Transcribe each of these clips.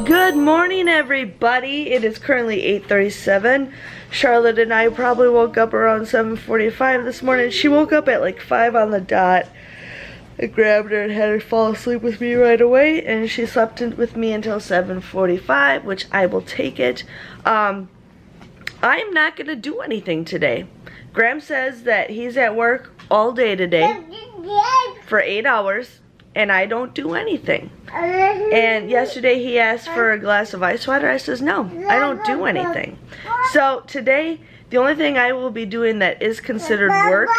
Good morning, everybody. It is currently 8:37. Charlotte and I probably woke up around 7:45 this morning. She woke up at like 5 on the dot. I grabbed her and had her fall asleep with me right away, and she slept with me until 7:45, which I will take it. I'm not gonna do anything today. Graham says that he's at work all day today for 8 hours, and I don't do anything. And yesterday he asked for a glass of ice water. I says, no, I don't do anything. So today, the only thing I will be doing that is considered work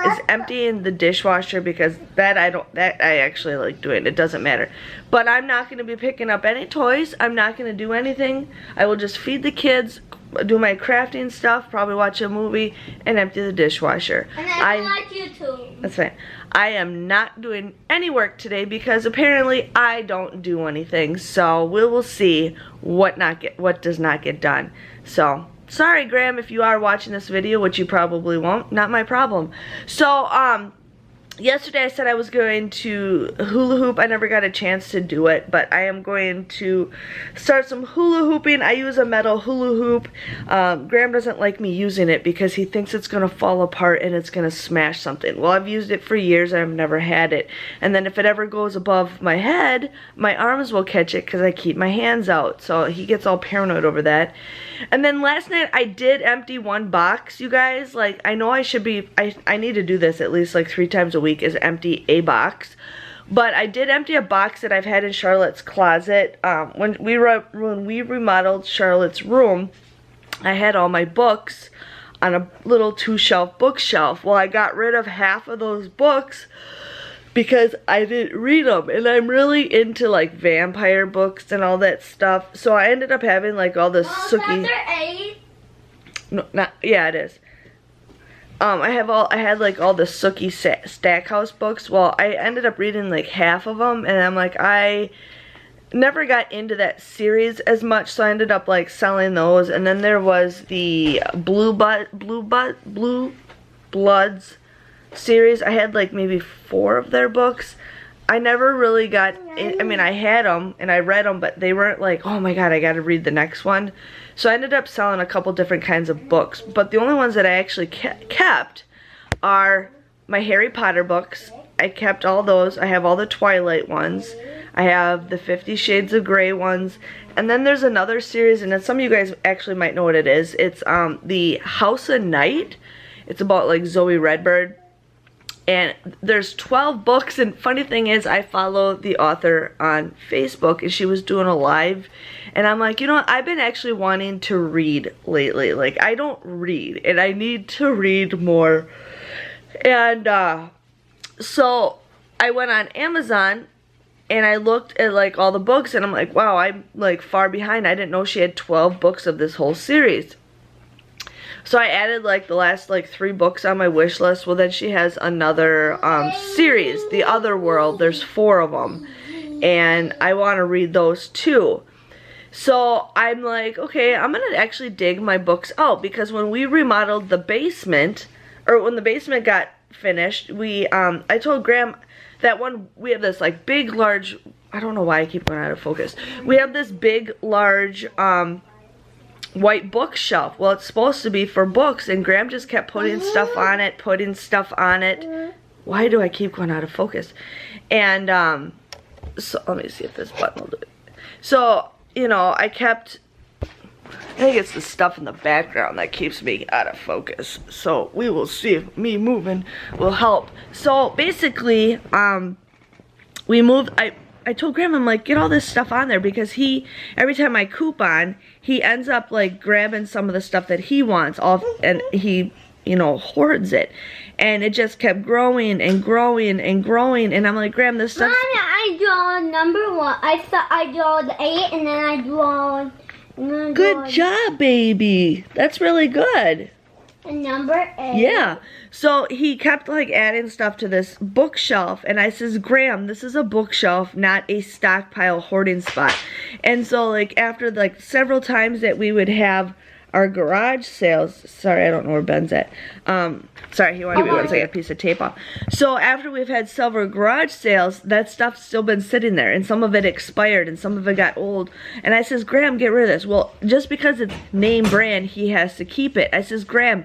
is emptying the dishwasher, because that I actually like doing. It doesn't matter. But I'm not going to be picking up any toys. I'm not going to do anything. I will just feed the kids, do my crafting stuff, probably watch a movie, and empty the dishwasher. And I like YouTube. That's fine. I am not doing any work today because apparently I don't do anything. So we will see what does not get done. So sorry, Graham, if you are watching this video, which you probably won't. Not my problem. So yesterday I said I was going to hula hoop. I never got a chance to do it, but I am going to start some hula hooping. I use a metal hula hoop. Graham doesn't like me using it because he thinks it's going to fall apart and it's going to smash something. Well, I've used it for years and I've never had it. And then if it ever goes above my head, my arms will catch it because I keep my hands out. So he gets all paranoid over that. And then last night I did empty one box, you guys. Like, I know I should be, I need to do this at least like 3 times a week, is empty a box. But I did empty a box that I've had in Charlotte's closet. When we remodeled Charlotte's room, I had all my books on a little 2-shelf bookshelf. Well, I got rid of half of those books because I didn't read them, and I'm really into like vampire books and all that stuff. So I ended up having like all this sookie. No, not, yeah, it is. I had like all the Sookie Stackhouse books. Well, I ended up reading like half of them, and I'm like, I never got into that series as much, so I ended up like selling those. And then there was the Blue Bloods series. I had like maybe 4 of their books. I never really got in, I mean, I had them and I read them, but they weren't like, oh my god, I gotta read the next one. So I ended up selling a couple different kinds of books, but the only ones that I actually kept are my Harry Potter books. I kept all those. I have all the Twilight ones. I have the 50 Shades of Grey ones. And then there's another series, and some of you guys actually might know what it is. It's the House of Night. It's about like Zoe Redbird. And there's 12 books, and funny thing is, I follow the author on Facebook, and she was doing a live, and I'm like, you know what, I've been actually wanting to read lately. Like, I don't read, and I need to read more. And so I went on Amazon, and I looked at like all the books, and I'm like, wow, I'm like far behind. I didn't know she had 12 books of this whole series. So I added like the last like 3 books on my wish list. Well, then she has another series, The Other World. There's 4 of them, and I want to read those too. So I'm like, okay, I'm gonna actually dig my books out, because when we remodeled the basement, or when the basement got finished, we I told Graham that we have this like big, large, I don't know why I keep going out of focus. We have this big, large white bookshelf. Well, it's supposed to be for books, and Graham just kept putting stuff on it, Why do I keep going out of focus? And so let me see if this button will do it. So, you know, I think it's the stuff in the background that keeps me out of focus. So we will see if me moving will help. So basically, we moved. I told Graham, I'm like, get all this stuff on there, because every time I coupon, he ends up like grabbing some of the stuff that he wants off, and he, you know, hoards it. And it just kept growing and growing and growing, and I'm like, Graham, this stuff. Mommy, I draw number 1. I draw the 8, and then I draw. Good job, baby. That's really good. And number 8. Yeah. So he kept like adding stuff to this bookshelf, and I says, Graham, this is a bookshelf, not a stockpile hoarding spot. And so like after like several times that we would have our garage sales, sorry, I don't know where Ben's at. Sorry, he wanted to give me one second, a piece of tape off. So after we've had several garage sales, that stuff's still been sitting there, and some of it expired, and some of it got old. And I says, Graham, get rid of this. Well, just because it's name brand, he has to keep it. I says, Graham,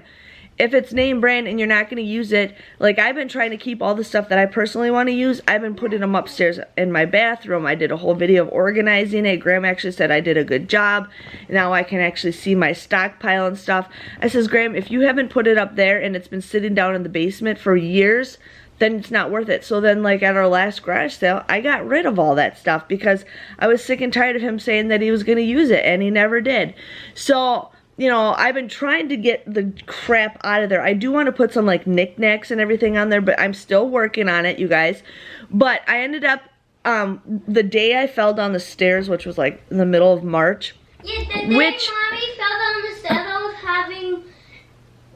if it's name brand and you're not going to use it, like I've been trying to keep all the stuff that I personally want to use, I've been putting them upstairs in my bathroom. I did a whole video of organizing it. Graham actually said I did a good job. Now I can actually see my stockpile and stuff. I says, Graham, if you haven't put it up there and it's been sitting down in the basement for years, then it's not worth it. So then, like at our last garage sale, I got rid of all that stuff because I was sick and tired of him saying that he was going to use it, and he never did. So, you know, I've been trying to get the crap out of there. I do want to put some like knickknacks and everything on there, but I'm still working on it, you guys. But I ended up, the day I fell down the stairs, which was like in the middle of March. Yeah, the day Mommy fell down the stairs, I was having,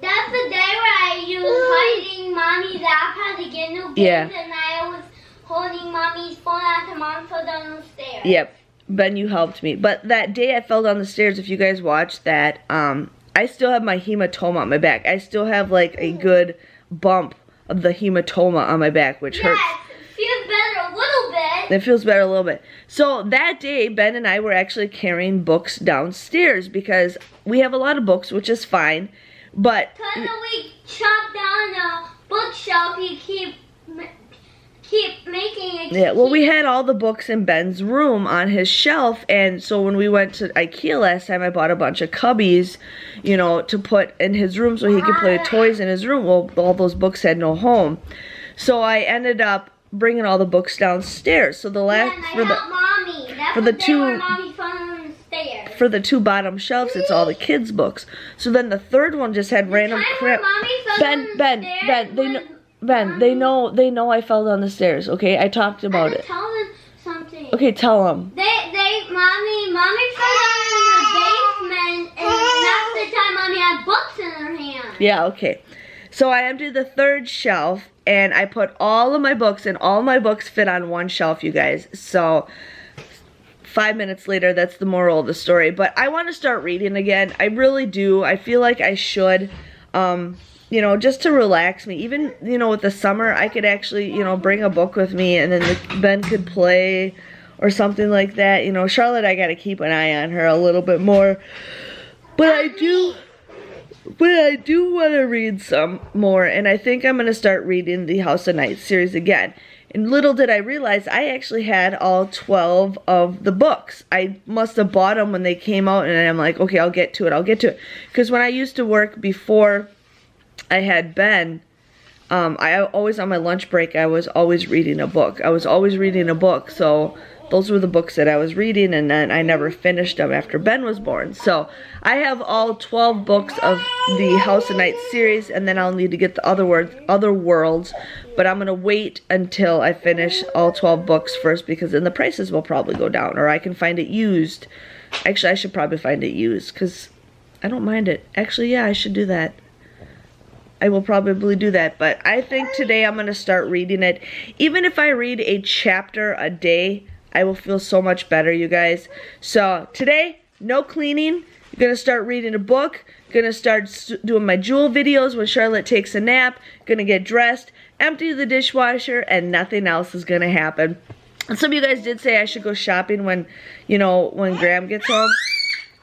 that's the day where I was hiding Mommy's iPad to get new games, and I was holding Mommy's phone after Mom fell down the stairs. Yep. Ben, you helped me. But that day I fell down the stairs, if you guys watched that, I still have my hematoma on my back. I still have like a good bump of the hematoma on my back, which hurts. It feels better a little bit. It feels better a little bit. So that day, Ben and I were actually carrying books downstairs because we have a lot of books, which is fine. But because we chopped down the bookshelf, you keep making it. Yeah, well, we had all the books in Ben's room on his shelf, and so when we went to IKEA last time, I bought a bunch of cubbies, you know, to put in his room so he could play with toys in his room. Well, all those books had no home, so I ended up bringing all the books downstairs. So the last for the two bottom shelves, it's all the kids' books. So then the third one just had random crap. Ben, they know I fell down the stairs, okay? I talked about it. Tell them something. Okay, tell them. Mommy fell down in the basement, and that's the time Mommy had books in her hand. Yeah, okay. So I emptied the third shelf, and I put all of my books, and all my books fit on one shelf, you guys. So 5 minutes later, that's the moral of the story. But I want to start reading again. I really do. I feel like I should. You know, just to relax me. Even, you know, with the summer, I could actually, you know, bring a book with me, and then Ben could play or something like that. You know, Charlotte, I got to keep an eye on her a little bit more. But I do want to read some more, and I think I'm going to start reading the House of Night series again. And little did I realize, I actually had all 12 of the books. I must have bought them when they came out, and I'm like, okay, I'll get to it. Because when I used to work before I had Ben, I always, on my lunch break, I was always reading a book. So those were the books that I was reading, and then I never finished them after Ben was born. So I have all 12 books of the House of Night series, and then I'll need to get the other worlds. But I'm going to wait until I finish all 12 books first, because then the prices will probably go down, or I can find it used. Actually, I should probably find it used, because I don't mind it. Actually, yeah, I should do that. I will probably do that, but I think today I'm going to start reading it. Even if I read a chapter a day, I will feel so much better, you guys. So today, no cleaning. I'm going to start reading a book. Going to start doing my Jewel videos when Charlotte takes a nap. Going to get dressed, empty the dishwasher, and nothing else is going to happen. And some of you guys did say I should go shopping when, you know, when Graham gets home.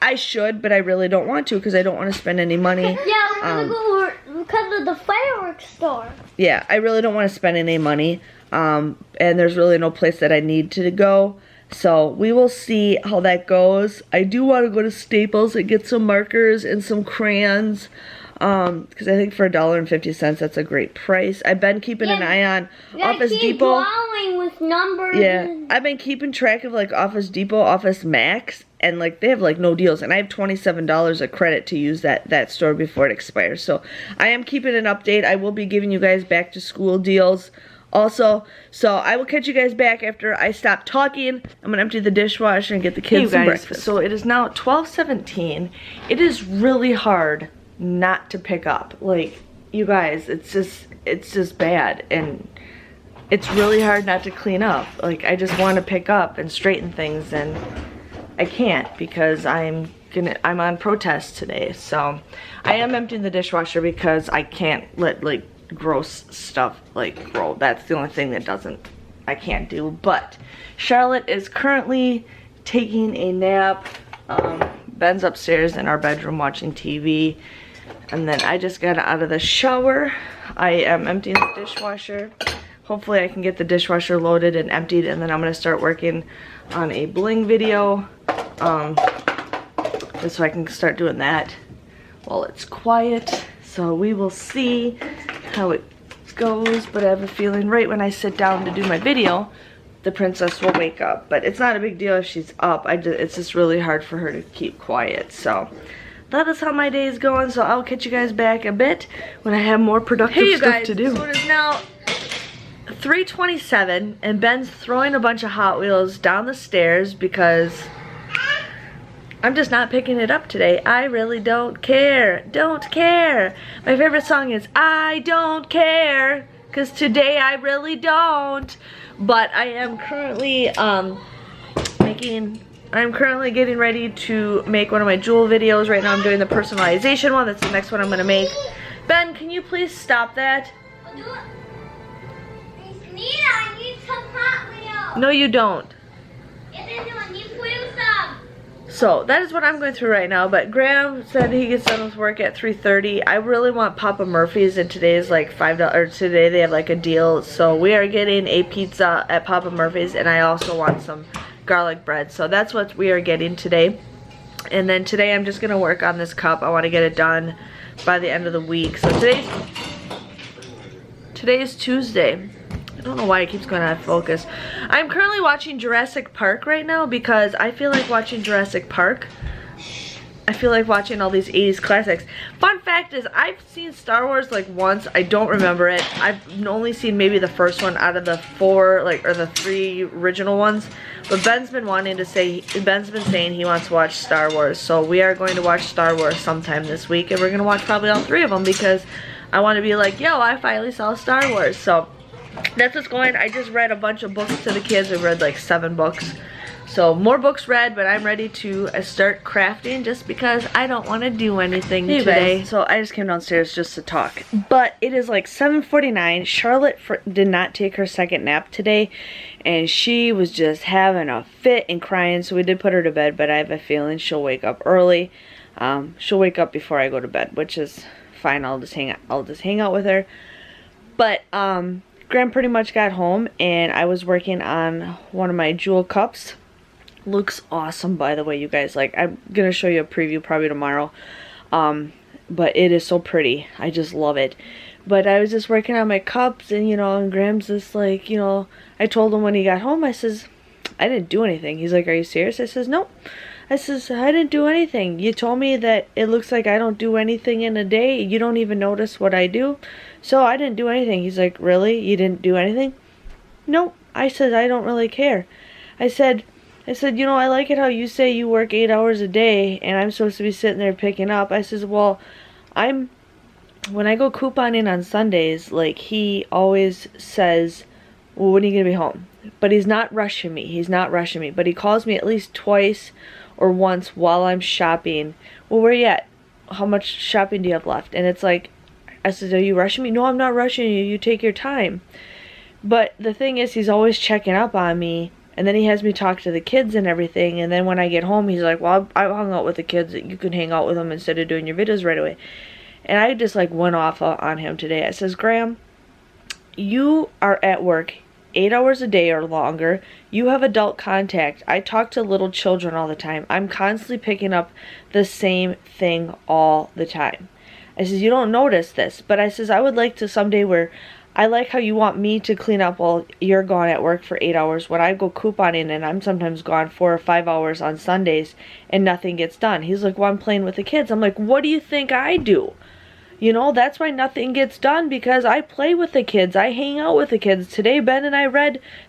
I should, but I really don't want to because I don't want to spend any money. Yeah, we're going to go because of the fireworks store. Yeah, I really don't want to spend any money. And there's really no place that I need to go. So we will see how that goes. I do want to go to Staples and get some markers and some crayons. Because I think for $1.50 that's a great price. I've been keeping an eye on Office Depot. Drawing with numbers. Yeah, I've been keeping track of like Office Depot, Office Max, and like they have like no deals. And I have $27 of credit to use that store before it expires. So I am keeping an update. I will be giving you guys back to school deals also. So I will catch you guys back after I stop talking. I'm gonna empty the dishwasher and get the kids some breakfast. So it is now 12:17. It is really hard not to pick up. Like, you guys, it's just bad, and it's really hard not to clean up. Like, I just want to pick up and straighten things, and I can't because I'm I'm on protest today, so I am emptying the dishwasher because I can't let like gross stuff like grow. That's the only thing that I can't do. But Charlotte is currently taking a nap. Ben's upstairs in our bedroom watching TV, and then I just got out of the shower. I am emptying the dishwasher. Hopefully I can get the dishwasher loaded and emptied, and then I'm gonna start working on a bling video, just so I can start doing that while it's quiet. So we will see how it goes, but I have a feeling right when I sit down to do my video, the princess will wake up. But it's not a big deal if she's up. It's just really hard for her to keep quiet. So that is how my day is going. So I'll catch you guys back a bit when I have more productive stuff to do. So it is now 3:27 and Ben's throwing a bunch of Hot Wheels down the stairs because I'm just not picking it up today. I really don't care. Don't care. My favorite song is I Don't Care, because today I really don't. But I am currently getting ready to make one of my jewel videos. Right now I'm doing the personalization one. That's the next one I'm gonna make. Ben, can you please stop that? I'll do it. I need some Hot Wheels. No, you don't. Yes, I do. I need some. So that is what I'm going through right now. But Graham said he gets done with work at 3:30. I really want Papa Murphy's, and today is like $5. Today they have like a deal. So we are getting a pizza at Papa Murphy's, and I also want some garlic bread. So that's what we are getting today. And then today I'm just gonna work on this cup. I want to get it done by the end of the week. So today is Tuesday. I don't know why it keeps going out of focus. I'm currently watching Jurassic Park right now because I feel like watching Jurassic Park. I feel like watching all these 80s classics. Fun fact is, I've seen Star Wars like once. I don't remember it. I've only seen maybe the first one out of the four, or the three original ones. But Ben's been saying he wants to watch Star Wars. So we are going to watch Star Wars sometime this week, and we're going to watch probably all three of them because I want to be like, yo, I finally saw Star Wars. So that's what's going. I just read a bunch of books to the kids. I read like 7 books. So more books read, but I'm ready to start crafting just because I don't want to do anything today. So I just came downstairs just to talk. But it is like 7:49. Charlotte did not take her second nap today, and she was just having a fit and crying. So we did put her to bed, but I have a feeling she'll wake up early. She'll wake up before I go to bed, which is fine. I'll just hang out with her. But Graham pretty much got home, and I was working on one of my jewel cups. Looks awesome, by the way, you guys. Like, I'm gonna show you a preview probably tomorrow, but it is so pretty. I just love it. But I was just working on my cups, and and Graham's just like, I told him when he got home, I says, I didn't do anything. He's like, are you serious? I says, nope. I says, I didn't do anything. You told me that it looks like I don't do anything in a day. You don't even notice what I do. So I didn't do anything. He's like, really? You didn't do anything? Nope. I said, I don't really care. I said, I like it how you say you work 8 hours a day and I'm supposed to be sitting there picking up. I says, well, when I go couponing on Sundays, like, he always says, well, when are you going to be home? But he's not rushing me. But he calls me at least twice or once while I'm shopping. Well, where you at? How much shopping do you have left? And it's like, I said, are you rushing me? No, I'm not rushing you. You take your time. But the thing is, he's always checking up on me. And then he has me talk to the kids and everything. And then when I get home, he's like, well, I hung out with the kids. You can hang out with them instead of doing your videos right away. And I just like went off on him today. I says, Graham, you are at work 8 hours a day or longer. You have adult contact. I talk to little children all the time. I'm constantly picking up the same thing all the time. I says, you don't notice this. But I says, I would like to someday where I like how you want me to clean up while you're gone at work for 8 hours. When I go couponing and I'm sometimes gone 4 or 5 hours on Sundays and nothing gets done. He's like, well, I'm playing with the kids. I'm like, what do you think I do? That's why nothing gets done, because I play with the kids. I hang out with the kids. Today, Ben and I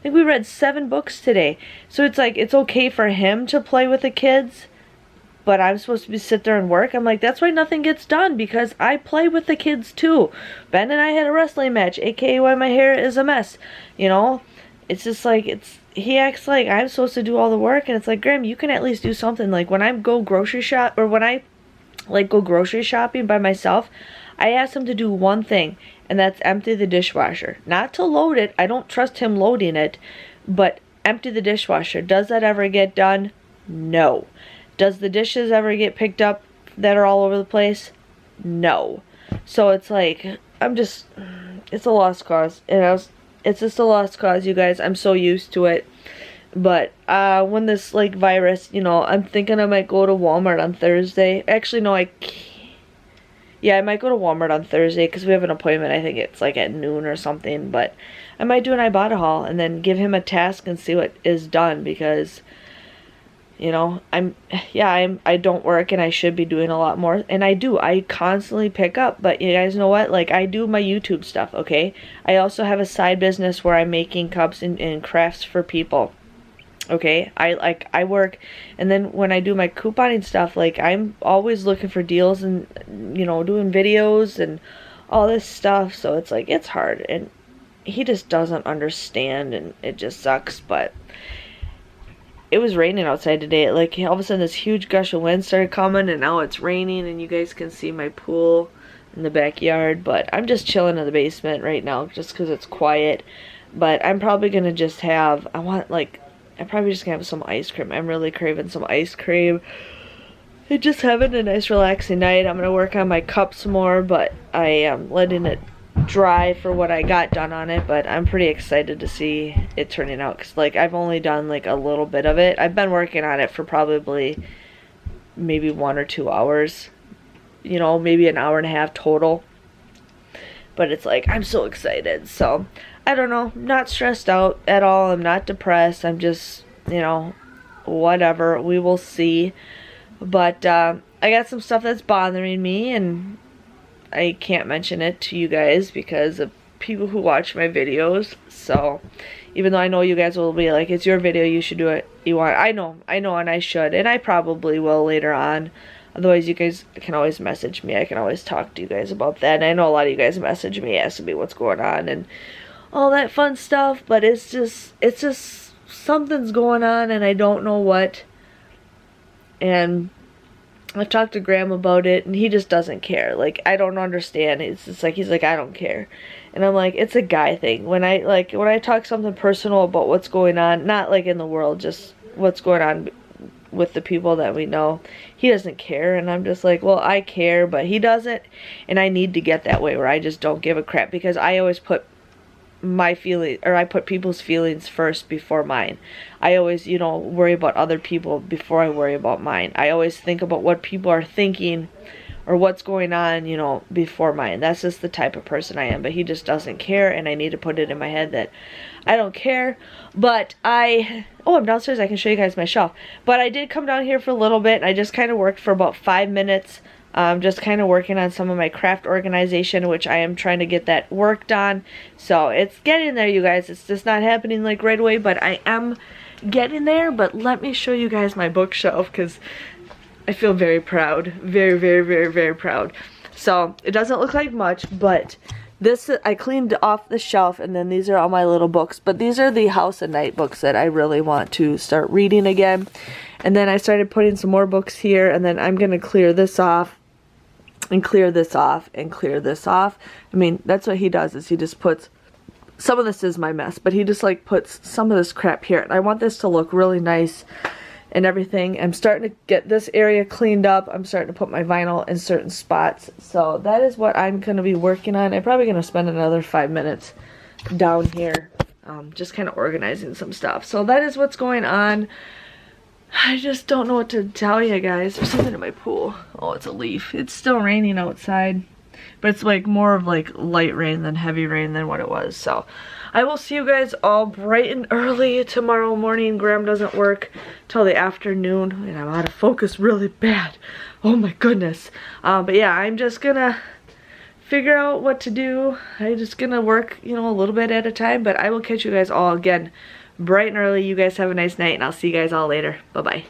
think we read 7 books today. So it's like, it's okay for him to play with the kids, but I'm supposed to sit there and work. I'm like, that's why nothing gets done, because I play with the kids too. Ben and I had a wrestling match, aka why my hair is a mess. it's just like, he acts like I'm supposed to do all the work, and it's like, Graham, you can at least do something. Like when I go grocery shop, or when I like go grocery shopping by myself, I ask him to do one thing, and that's empty the dishwasher. Not to load it, I don't trust him loading it, but empty the dishwasher. Does that ever get done? No. Does the dishes ever get picked up that are all over the place? No. So it's like, it's a lost cause. It's just a lost cause, you guys. I'm so used to it. But when this like virus, you know, I'm thinking I might go to Walmart on Thursday. Actually, no, I might go to Walmart on Thursday because we have an appointment. I think it's like at noon or something. But I might do an Ibotta haul and then give him a task and see what is done, because, you know, I don't work and I should be doing a lot more. And I do. I constantly pick up. But you guys know what? Like, I do my YouTube stuff, okay? I also have a side business where I'm making cups and crafts for people. Okay, I work, and then when I do my couponing stuff, like, I'm always looking for deals and, you know, doing videos and all this stuff. So it's like, it's hard, and he just doesn't understand, and it just sucks. But it was raining outside today. Like, all of a sudden this huge gush of wind started coming, and now it's raining, and you guys can see my pool in the backyard. But I'm just chilling in the basement right now just because it's quiet. But I'm probably gonna just have, I'm probably just gonna have some ice cream. I'm really craving some ice cream. And just having a nice relaxing night. I'm gonna work on my cup some more, but I am letting it dry for what I got done on it. But I'm pretty excited to see it turning out, because like, I've only done like a little bit of it. I've been working on it for probably maybe 1 or 2 hours, you know, maybe an hour and a half total. But it's like, I'm so excited. So I don't know, I'm not stressed out at all. I'm not depressed. I'm just, you know, whatever. We will see. But I got some stuff that's bothering me, and I can't mention it to you guys because of people who watch my videos. So even though I know you guys will be like, it's your video, you should do it you want. I know, and I should, and I probably will later on. Otherwise, you guys can always message me. I can always talk to you guys about that. And I know a lot of you guys message me, asking me what's going on and all that fun stuff. But it's just something's going on, and I don't know what. And I've talked to Graham about it, and he just doesn't care. Like, I don't understand. It's just like, he's like, I don't care. And I'm like, it's a guy thing. When I talk something personal about what's going on, not like in the world, just what's going on with the people that we know, he doesn't care. And I'm just like, well, I care, but he doesn't. And I need to get that way where I just don't give a crap, because I always put my feeling, or I put people's feelings first before mine. I always, you know, worry about other people before I worry about mine. I always think about what people are thinking or what's going on, you know, before mine. That's just the type of person I am. But he just doesn't care, and I need to put it in my head that I don't care. But I'm downstairs. I can show you guys my shelf. But I did come down here for a little bit, and I just kind of worked for about 5 minutes. Just kind of working on some of my craft organization, which I am trying to get that worked on. So it's getting there, you guys. It's just not happening like right away, but I am getting there. But let me show you guys my bookshelf, because I feel very proud. Very, very, very, very proud. So it doesn't look like much, but this, I cleaned off the shelf, and then these are all my little books. But these are the House at Night books that I really want to start reading again. And then I started putting some more books here, and then I'm going to clear this off. And clear this off, and clear this off. I mean, that's what he does, is he just puts, some of this is my mess, but he just like puts some of this crap here. And I want this to look really nice and everything. I'm starting to get this area cleaned up. I'm starting to put my vinyl in certain spots. So that is what I'm going to be working on. I'm probably going to spend another 5 minutes down here, just kind of organizing some stuff. So that is what's going on. I just don't know what to tell you guys. There's something in my pool. Oh, it's a leaf. It's still raining outside, but it's like more of like light rain than heavy rain than what it was. So I will see you guys all bright and early tomorrow morning. Graham doesn't work till the afternoon, and I'm out of focus really bad. Oh my goodness. But yeah, I'm just gonna figure out what to do. I'm just gonna work, you know, a little bit at a time. But I will catch you guys all again bright and early. You guys have a nice night, and I'll see you guys all later. Bye-bye.